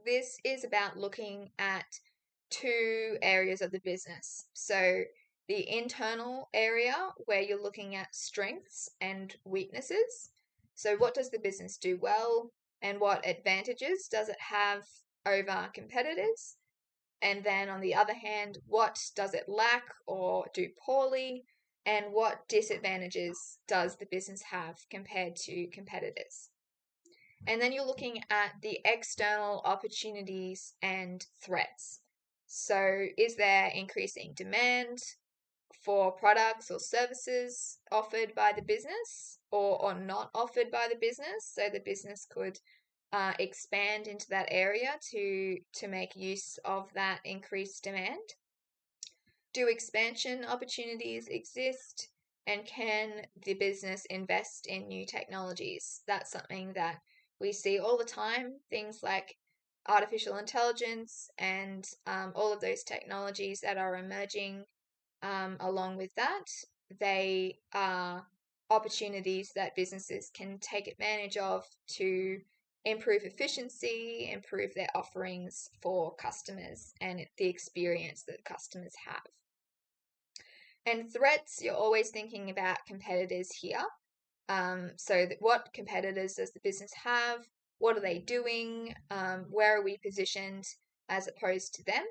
this is about looking at two areas of the business. So the internal area where you're looking at strengths and weaknesses. So what does the business do well and what advantages does it have over competitors? And then on the other hand, what does it lack or do poorly? And what disadvantages does the business have compared to competitors? And then you're looking at the external opportunities and threats. So, is there increasing demand for products or services offered by the business or not offered by the business? So, the business could expand into that area to make use of that increased demand. Do expansion opportunities exist? And can the business invest in new technologies? That's something that we see all the time, things like artificial intelligence and all of those technologies that are emerging along with that. They are opportunities that businesses can take advantage of to improve efficiency, improve their offerings for customers and the experience that customers have. And threats, you're always thinking about competitors here. What competitors does the business have? What are they doing? Where are we positioned as opposed to them?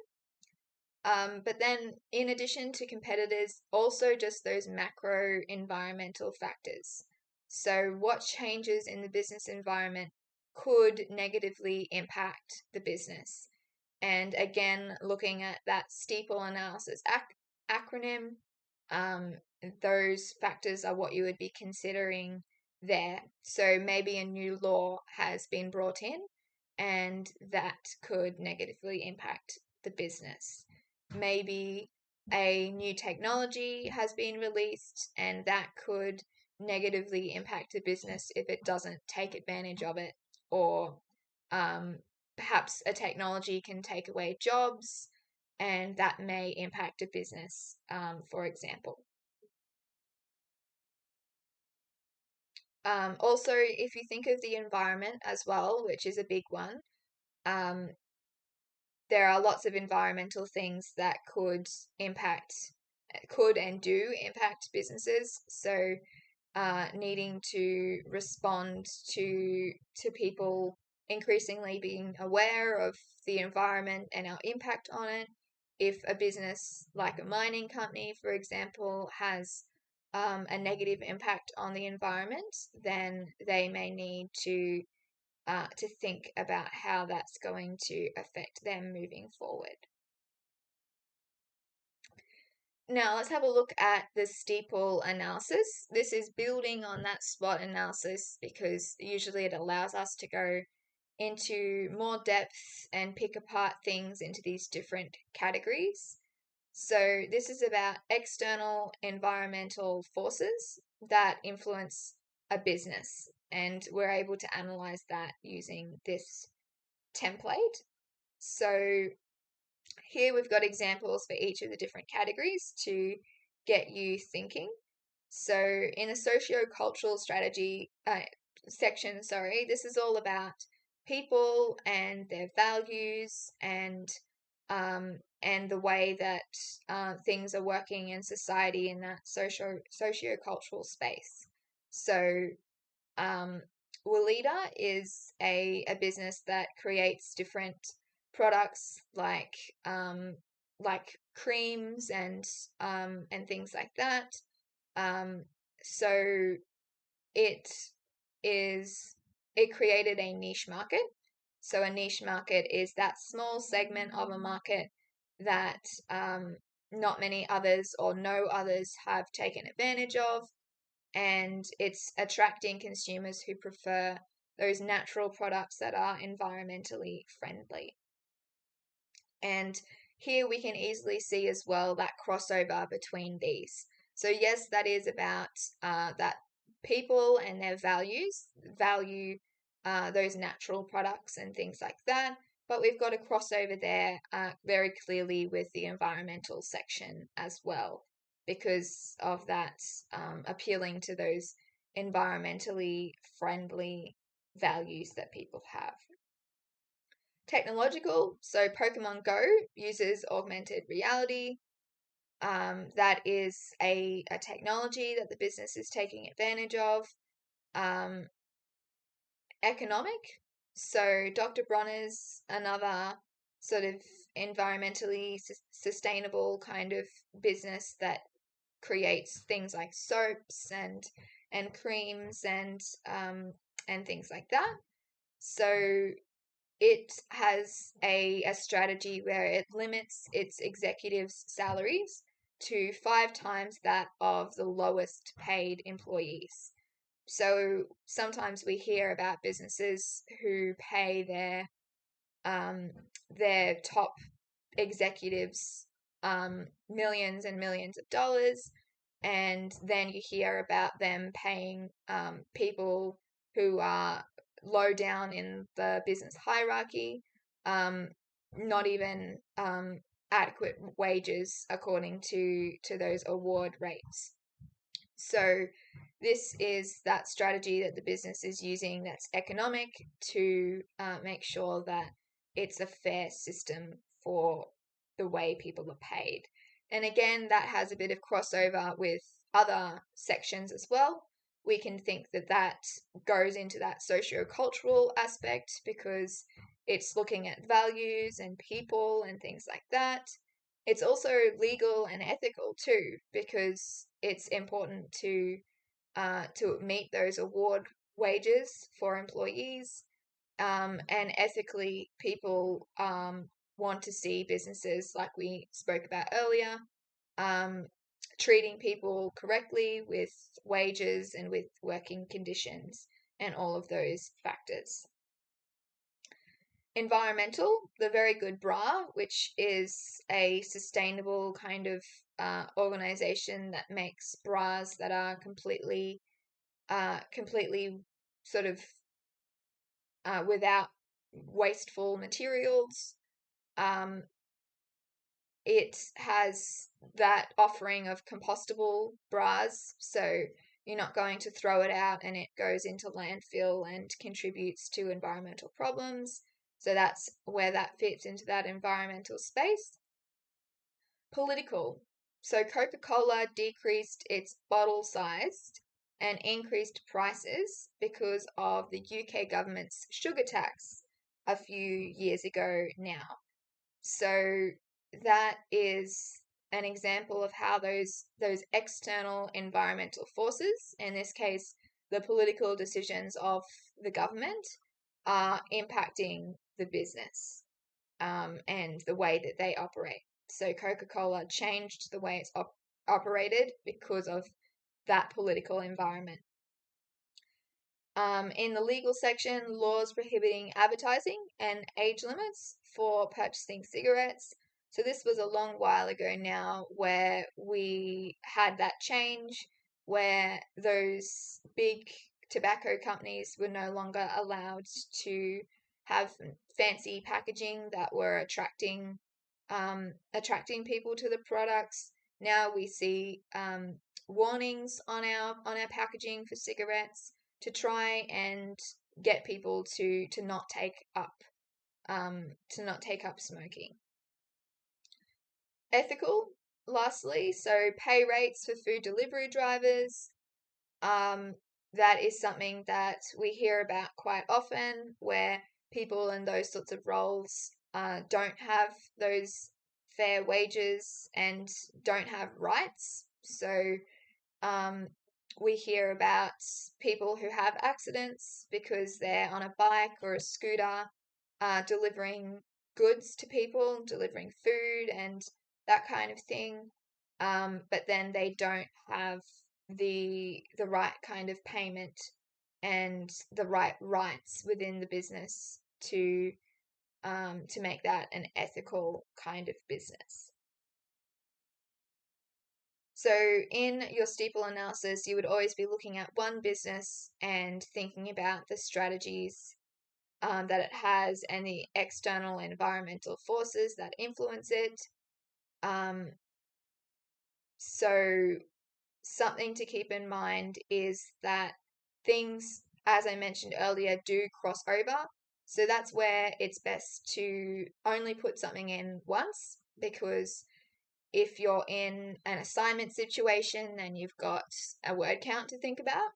But then in addition to competitors, also just those macro environmental factors. So what changes in the business environment could negatively impact the business? And again, looking at that steeple analysis acronym, those factors are what you would be considering there. So maybe a new law has been brought in and that could negatively impact the business. Maybe a new technology has been released and that could negatively impact the business if it doesn't take advantage of it, or perhaps a technology can take away jobs and that may impact a business, for example. Also, if you think of the environment as well, which is a big one, there are lots of environmental things that could and do impact businesses. So, needing to respond to people increasingly being aware of the environment and our impact on it. If a business like a mining company, for example, has a negative impact on the environment, then they may need to think about how that's going to affect them moving forward. Now let's have a look at the steeple analysis. This is building on that SWOT analysis because usually it allows us to go into more depth and pick apart things into these different categories. So this is about external environmental forces that influence a business, and we're able to analyze that using this template. So here we've got examples for each of the different categories to get you thinking. So in the socio-cultural strategy section, this is all about people and their values and the way that things are working in society in that socio-cultural space. So Walida is a business that creates different products like creams and things like that. So it created a niche market. So a niche market is that small segment of a market that not many others or no others have taken advantage of, and it's attracting consumers who prefer those natural products that are environmentally friendly. And here we can easily see as well that crossover between these. So yes, that is about that people and their values value those natural products and things like that. But we've got a crossover there very clearly with the environmental section as well, because of that appealing to those environmentally friendly values that people have. Technological, so Pokemon Go uses augmented reality. That is a technology that the business is taking advantage of. Um, Economic, so Dr. Bronner's another sort of environmentally sustainable kind of business that creates things like soaps and creams and things like that. So it has a strategy where it limits its executives' salaries to 5 times that of the lowest paid employees. So sometimes we hear about businesses who pay their top executives millions and millions of dollars, and then you hear about them paying people who are low down in the business hierarchy, um, not even adequate wages according to those award rates. So this is that strategy that the business is using that's economic to make sure that it's a fair system for the way people are paid. And again, that has a bit of crossover with other sections as well. We can think that that goes into that socio-cultural aspect because it's looking at values and people and things like that. It's also legal and ethical too, because it's important to meet those award wages for employees. And ethically, people want to see businesses, like we spoke about earlier, um, treating people correctly with wages and with working conditions and all of those factors. Environmental, the Very Good Bra, which is a sustainable kind of organization that makes bras that are completely sort of without wasteful materials. Um, it has that offering of compostable bras, so you're not going to throw it out and it goes into landfill and contributes to environmental problems. So that's where that fits into that environmental space. Political. So Coca-Cola decreased its bottle size and increased prices because of the UK government's sugar tax a few years ago now. So that is an example of how those external environmental forces, in this case, the political decisions of the government, are impacting the business and the way that they operate. So Coca-Cola changed the way it's operated because of that political environment. In the legal section, laws prohibiting advertising and age limits for purchasing cigarettes. So this was a long while ago now where we had that change where those big tobacco companies were no longer allowed to have fancy packaging that were attracting people to the products. Now we see warnings on our packaging for cigarettes to try and get people to not take up smoking. Ethical, lastly, so pay rates for food delivery drivers. That is something that we hear about quite often, where people in those sorts of roles don't have those fair wages and don't have rights. So um, we hear about people who have accidents because they're on a bike or a scooter, delivering goods to people, delivering food and that kind of thing. But then they don't have the right kind of payment and the right rights within the business to make that an ethical kind of business. So in your steeple analysis, you would always be looking at one business and thinking about the strategies that it has and the external environmental forces that influence it. So something to keep in mind is that things, as I mentioned earlier, do cross over. So that's where it's best to only put something in once, because if you're in an assignment situation, then you've got a word count to think about.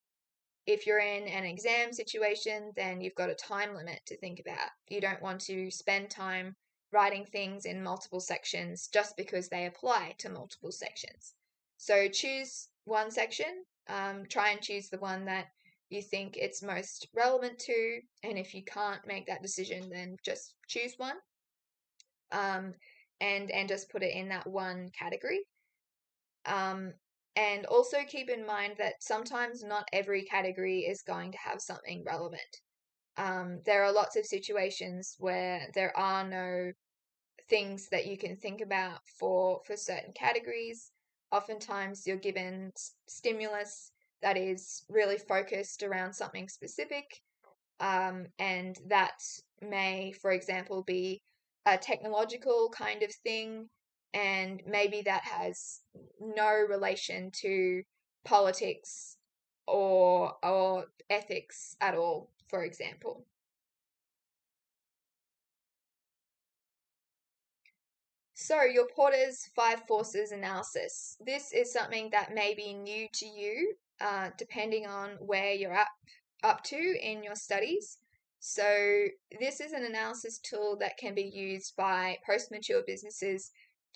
If you're in an exam situation, then you've got a time limit to think about. You don't want to spend time writing things in multiple sections just because they apply to multiple sections. So choose one section, try and choose the one that you think it's most relevant to, and if you can't make that decision, then just choose one, um, and just put it in that one category. And also keep in mind that sometimes not every category is going to have something relevant. There are lots of situations where there are no things that you can think about for certain categories. Oftentimes you're given stimulus that is really focused around something specific, and that may, for example, be a technological kind of thing, and maybe that has no relation to politics or ethics at all, for example. So, your Porter's five forces analysis. This is something that may be new to you, depending on where you're up to in your studies. So, this is an analysis tool that can be used by post mature businesses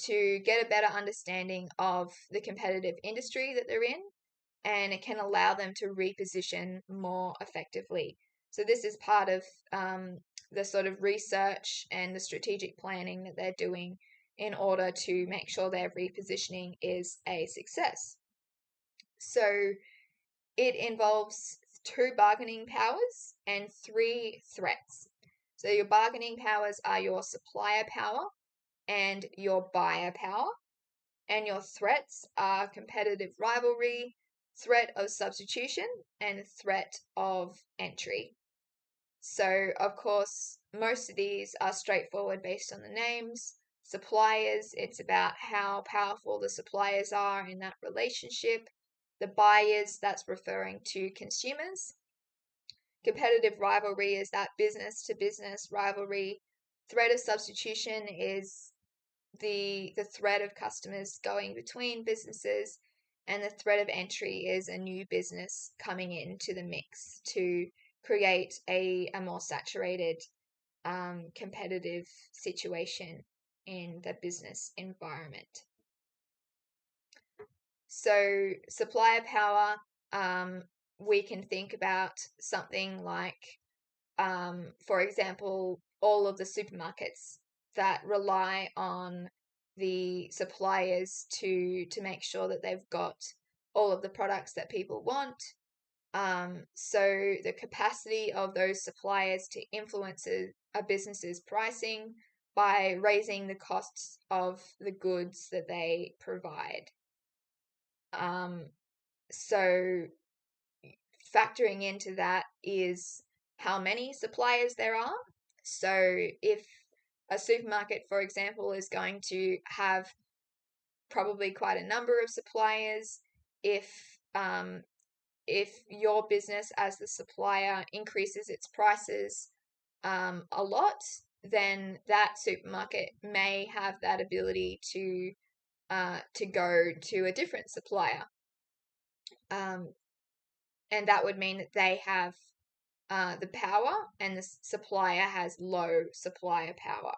to get a better understanding of the competitive industry that they're in, and it can allow them to reposition more effectively. So, this is part of the sort of research and the strategic planning that they're doing in order to make sure their repositioning is a success. So it involves 2 bargaining powers and 3 threats. So your bargaining powers are your supplier power and your buyer power, and your threats are competitive rivalry, threat of substitution, and threat of entry. So, of course, most of these are straightforward based on the names. Suppliers, it's about how powerful the suppliers are in that relationship. The buyers, that's referring to consumers. Competitive rivalry is that business to business rivalry. Threat of substitution is the threat of customers going between businesses, and the threat of entry is a new business coming into the mix to create a more saturated competitive situation in the business environment. So supplier power, we can think about something like, for example, all of the supermarkets that rely on the suppliers to make sure that they've got all of the products that people want. So the capacity of those suppliers to influence a business's pricing by raising the costs of the goods that they provide. So factoring into that is how many suppliers there are. So if a supermarket, for example, is going to have probably quite a number of suppliers, if your business as the supplier increases its prices a lot, then that supermarket may have that ability to go to a different supplier, and that would mean that they have the power, and the supplier has low supplier power.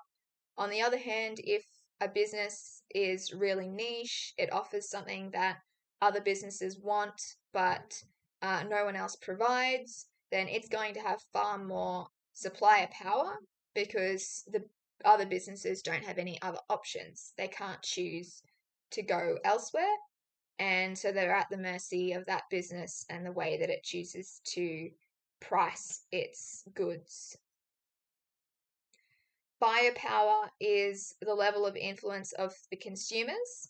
On the other hand, if a business is really niche, it offers something that other businesses want, but no one else provides, then it's going to have far more supplier power because the other businesses don't have any other options. They can't choose to go elsewhere. And so they're at the mercy of that business and the way that it chooses to price its goods. Buyer power is the level of influence of the consumers.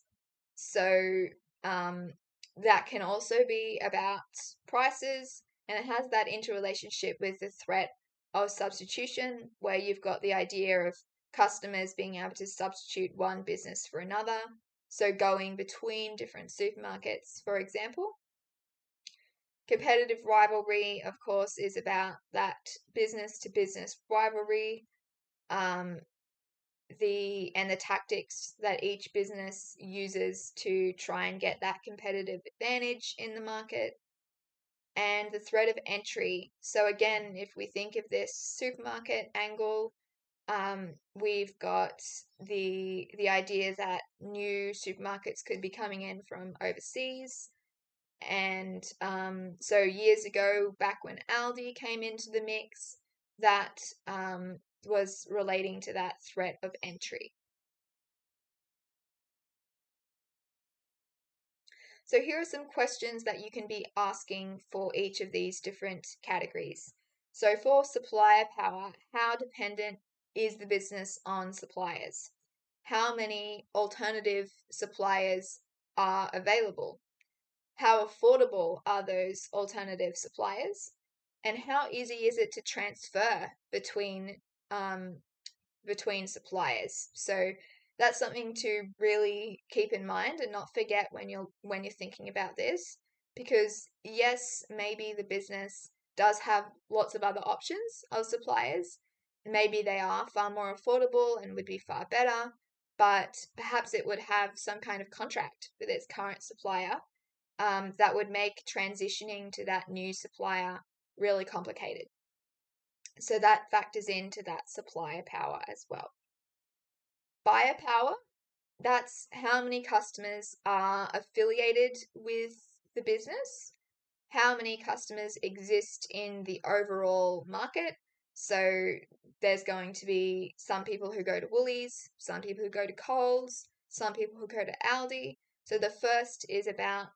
So that can also be about prices, and it has that interrelationship with the threat of substitution, where you've got the idea of customers being able to substitute one business for another. So going between different supermarkets, for example. Competitive rivalry, of course, is about that business to business rivalry, um, the tactics that each business uses to try and get that competitive advantage in the market, and the threat of entry. So again, if we think of this supermarket angle, we've got the idea that new supermarkets could be coming in from overseas. And so years ago, back when Aldi came into the mix, that was relating to that threat of entry. So here are some questions that you can be asking for each of these different categories. So for supplier power, how dependent is the business on suppliers? How many alternative suppliers are available? How affordable are those alternative suppliers? And how easy is it to transfer um, between suppliers? So that's something to really keep in mind and not forget when you're thinking about this, because yes, maybe the business does have lots of other options of suppliers. Maybe they are far more affordable and would be far better, but perhaps it would have some kind of contract with its current supplier, that would make transitioning to that new supplier really complicated. So that factors into that supplier power as well. Buyer power, that's how many customers are affiliated with the business, how many customers exist in the overall market. So there's going to be some people who go to Woolies, some people who go to Coles, some people who go to Aldi. So the first is about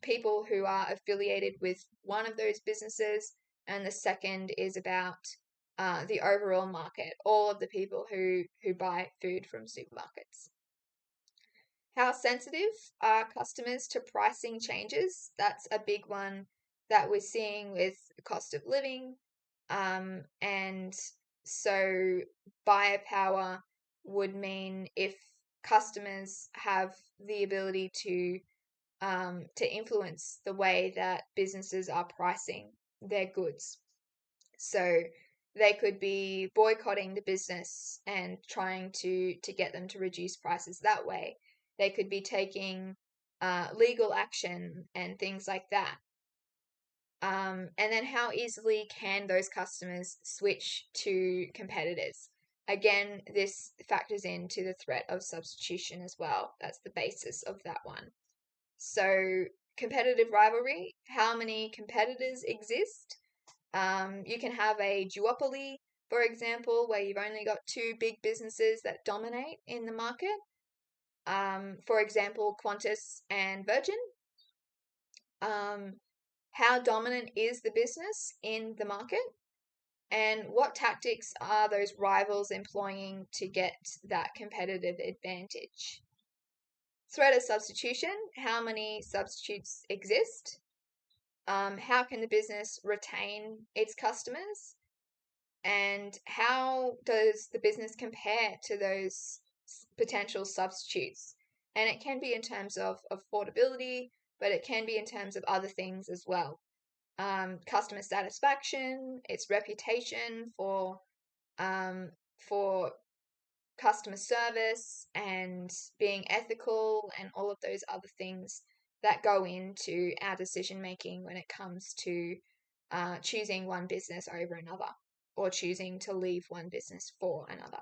people who are affiliated with one of those businesses, and the second is about the overall market, all of the people who buy food from supermarkets. How sensitive are customers to pricing changes? That's a big one that we're seeing with the cost of living. And so buyer power would mean if customers have the ability to influence the way that businesses are pricing their goods. So they could be boycotting the business and trying to get them to reduce prices that way. They could be taking legal action and things like that. And then how easily can those customers switch to competitors? Again, this factors into the threat of substitution as well. That's the basis of that one. So competitive rivalry, how many competitors exist? You can have a duopoly, for example, where you've only got two big businesses that dominate in the market. For example, Qantas and Virgin. How dominant is the business in the market? And what tactics are those rivals employing to get that competitive advantage? Threat of substitution, how many substitutes exist? How can the business retain its customers? And how does the business compare to those potential substitutes? And it can be in terms of affordability, but it can be in terms of other things as well. Customer satisfaction, its reputation for customer service and being ethical, and all of those other things that go into our decision making when it comes to choosing one business over another, or choosing to leave one business for another.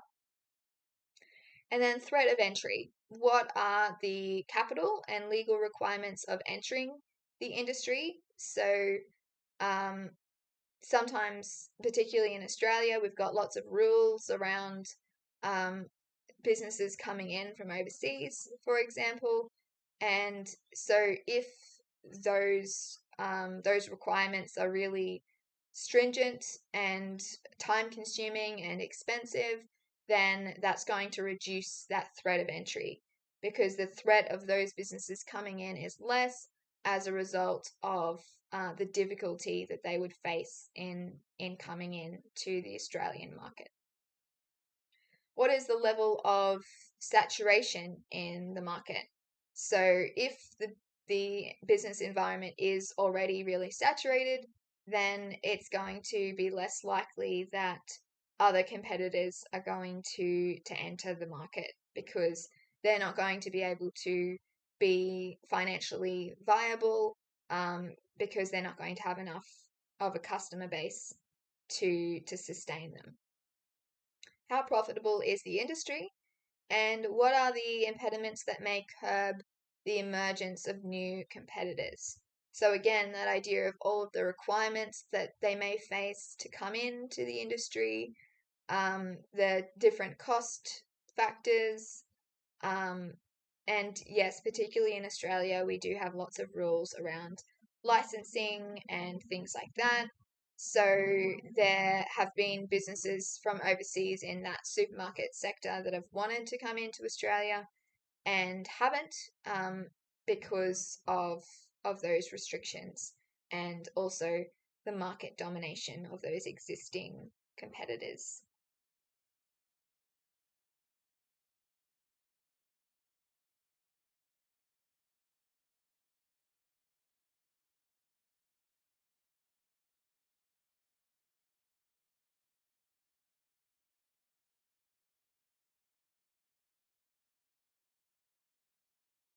And then threat of entry. What are the capital and legal requirements of entering the industry? So sometimes, particularly in Australia, we've got lots of rules around businesses coming in from overseas, for example. And so if those requirements are really stringent and time consuming and expensive, then that's going to reduce that threat of entry, because the threat of those businesses coming in is less as a result of the difficulty that they would face in coming in to the Australian market. What is the level of saturation in the market? So if the business environment is already really saturated, then it's going to be less likely that other competitors are going to enter the market because they're not going to be able to be financially viable, because they're not going to have enough of a customer base to sustain them. How profitable is the industry? And what are the impediments that may curb the emergence of new competitors? So again, that idea of all of the requirements that they may face to come into the industry, the different cost factors, and yes, particularly in Australia, we do have lots of rules around licensing and things like that. So there have been businesses from overseas in that supermarket sector that have wanted to come into Australia and haven't, because of those restrictions and also the market domination of those existing competitors.